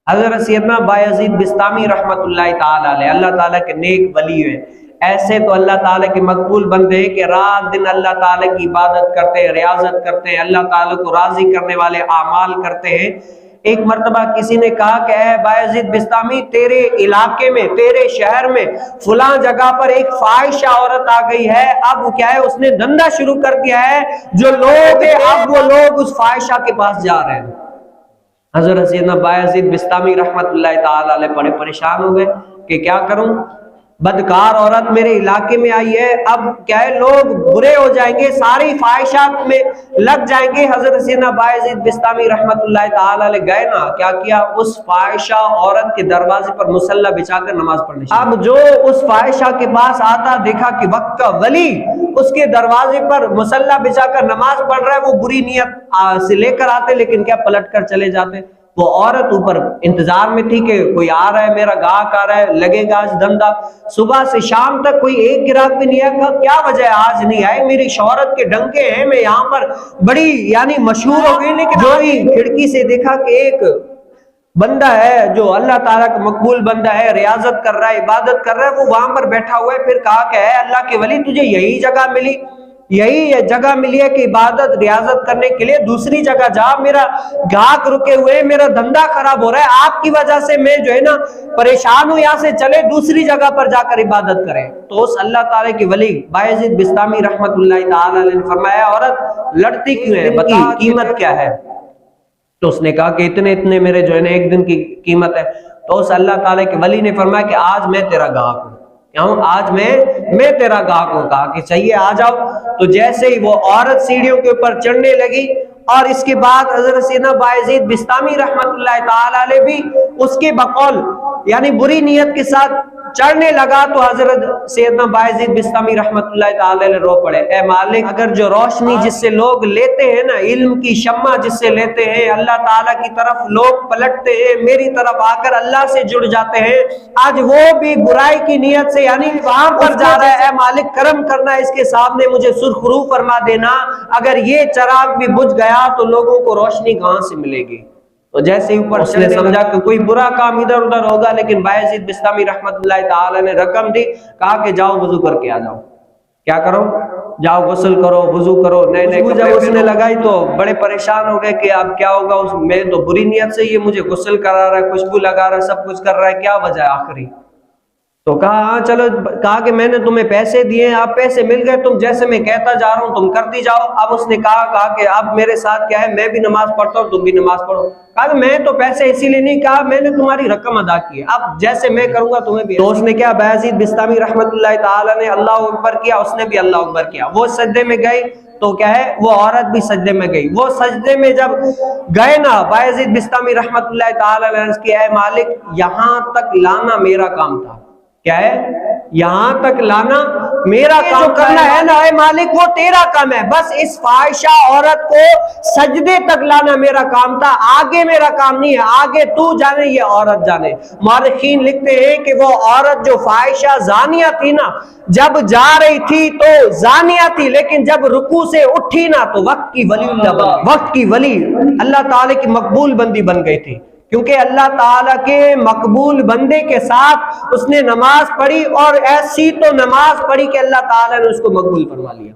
حضرت سیدنا بایزید بسطامی رحمۃ اللہ تعالی علیہ اللہ تعالیٰ کے نیک ولی ہیں، ایسے تو اللہ تعالیٰ کے مقبول بندے ہیں کہ رات دن اللہ تعالیٰ کی عبادت کرتے ہیں، ریاضت کرتے ہیں، اللہ تعالیٰ کو راضی کرنے والے اعمال کرتے ہیں۔ ایک مرتبہ کسی نے کہا کہ اے بایزید بسطامی، تیرے علاقے میں، تیرے شہر میں فلاں جگہ پر ایک فاحشہ عورت آ گئی ہے، اب کیا ہے اس نے دھندا شروع کر دیا ہے، جو لوگ ہیں اب وہ لوگ اس فاحشہ کے پاس جا رہے ہیں۔ حضرت سیدنا بایزید بسطامی رحمت اللہ تعالی علیہ بڑے پریشان ہو گئے کہ کیا کروں، بدکار عورت میرے علاقے میں آئی ہے، اب کیا ہے لوگ برے ہو جائیں گے، ساری فاحشات میں لگ جائیں گے۔ حضرت سیدنا بایزید بسطامی رحمت اللہ تعالی علیہ گئے نا، کیا کیا، اس فاحشہ عورت کے دروازے پر مصلی بچھا کر نماز پڑھنے شروع۔ اب جو اس فاحشہ کے پاس آتا، دیکھا کہ وقت کا ولی اس کے دروازے پر مصلی بچھا کر نماز پڑھ رہا ہے، وہ بری نیت سے لے کر آتے لیکن کیا پلٹ کر چلے جاتے۔ وہ عورت اوپر انتظار میں تھی کہ کوئی آ رہا ہے، میرا گاہک آ رہا ہے، لگے گا آج دھندا۔ صبح سے شام تک کوئی ایک گراہک بھی نہیں آیا، کیا وجہ ہے آج نہیں آئے، میری شہرت کے ڈنکے ہیں، میں یہاں پر بڑی یعنی مشہور ہو گئی، لیکن جو ہی کھڑکی سے دیکھا کہ ایک بندہ ہے جو اللہ تعالیٰ کا مقبول بندہ ہے، ریاضت کر رہا ہے، عبادت کر رہا ہے، وہ وہاں پر بیٹھا ہوا ہے۔ پھر کہا کہ اے اللہ کے ولی، تجھے یہی جگہ ملی، یہی جگہ ملی ہے کہ عبادت ریاضت کرنے کے لیے، دوسری جگہ جا، میرا گاہک رکے ہوئے، میرا دھندا خراب ہو رہا ہے، آپ کی وجہ سے میں جو ہے نا پریشان ہوں، یہاں سے چلے دوسری جگہ پر جا کر عبادت کریں۔ تو اس اللہ تعالیٰ کی ولی بایزید بسطامی رحمت اللہ تعالی علیہ نے فرمایا، عورت لڑتی کیوں ہے، بتا قیمت کیا ہے؟ تو اس نے کہا کہ اتنے میرے جو ہے نا ایک دن کی قیمت ہے۔ تو اس اللہ تعالیٰ کے ولی نے فرمایا کہ آج میں تیرا گاہک ہوں، آج میں تیرا گاہک ہوں۔ کہا کہ چاہیے آ جاؤ۔ تو جیسے ہی وہ عورت سیڑھیوں کے اوپر چڑھنے لگی، اور اس کے بعد حضرت سیدنا بایزید بسطامی رحمت اللہ تعالی علیہ بھی اس کے بقول یعنی بری نیت کے ساتھ چڑھنے لگا، تو حضرت سیدنا بایزید بسطامی رحمت اللہ تعالی علیہ رو پڑے، اے مالک، اگر جو روشنی جس سے لوگ لیتے ہیں نا، علم کی شمع جس سے لیتے ہیں، اللہ تعالیٰ کی طرف لوگ پلٹتے ہیں، میری طرف آ کر اللہ سے جڑ جاتے ہیں، آج وہ بھی برائی کی نیت سے یعنی وہاں پر جا رہا ہے، اے مالک کرم کرنا، اس کے سامنے مجھے سرخ رو فرما دینا، اگر یہ چراغ بھی بجھ گیا تو لوگوں کو روشنی کہاں سے ملے گی۔ تو جیسے ہی اوپر اس نے سمجھا کہ کوئی برا کام ادھر ادھر ہوگا، لیکن بایزید بسطامی رحمت اللہ تعالی نے رقم دی، کہا کہ جاؤ وضو کر کے آ جاؤ۔ کیا کرو؟ جاؤ غسل کرو، وضو کرو، نئے نئے کپڑے۔ جب اس نے لگائی تو بڑے پریشان ہو گئے کہ اب کیا ہوگا، میں تو بری نیت سے یہ مجھے غسل کرا رہا ہے، خوشبو لگا رہا ہے، سب کچھ کر رہا ہے، کیا وجہ ہے آخری؟ تو کہا ہاں چلو، کہا کہ میں نے تمہیں پیسے دیے ہیں، آپ پیسے مل گئے، تم جیسے میں کہتا جا رہا ہوں تم کرتی جاؤ۔ اب اس نے کہا کہ اب میرے ساتھ کیا ہے، میں بھی نماز پڑھتا ہوں، تم بھی نماز پڑھو۔ کہا کہ میں تو پیسے اسی لیے نہیں، کہا میں نے تمہاری رقم ادا کی ہے، اب جیسے میں کروں گا تمہیں بھی۔ تو اس نے کیا، بایزید بسطامی رحمت اللہ تعالی نے اللہ اکبر کیا، اس نے بھی اللہ اکبر کیا، وہ سجدے میں گئی تو کیا ہے، وہ عورت بھی سجدے میں گئی۔ وہ سجدے میں جب گئے نا، بایزید بسطامی رحمت اللہ تعالی نے عرض کیا، اے مالک، یہاں تک لانا میرا کام تھا۔ کیا ہے؟ یہاں تک لانا میرا کام، جو کرنا ہے نا اے مالک وہ تیرا کام ہے، بس اس فاحشہ عورت کو سجدے تک لانا میرا کام تھا، آگے میرا کام نہیں ہے، آگے تو جانے یہ عورت جانے۔ مورخین لکھتے ہیں کہ وہ عورت جو فاحشہ زانیہ تھی نا، جب جا رہی تھی تو زانیہ تھی، لیکن جب رکوع سے اٹھی نا تو وقت کی ولی اللہ بن گئی، وقت کی ولی اللہ تعالی کی مقبول بندی بن گئی تھی، کیونکہ اللہ تعالیٰ کے مقبول بندے کے ساتھ اس نے نماز پڑھی، اور ایسی تو نماز پڑھی کہ اللہ تعالیٰ نے اس کو مقبول فرما لیا۔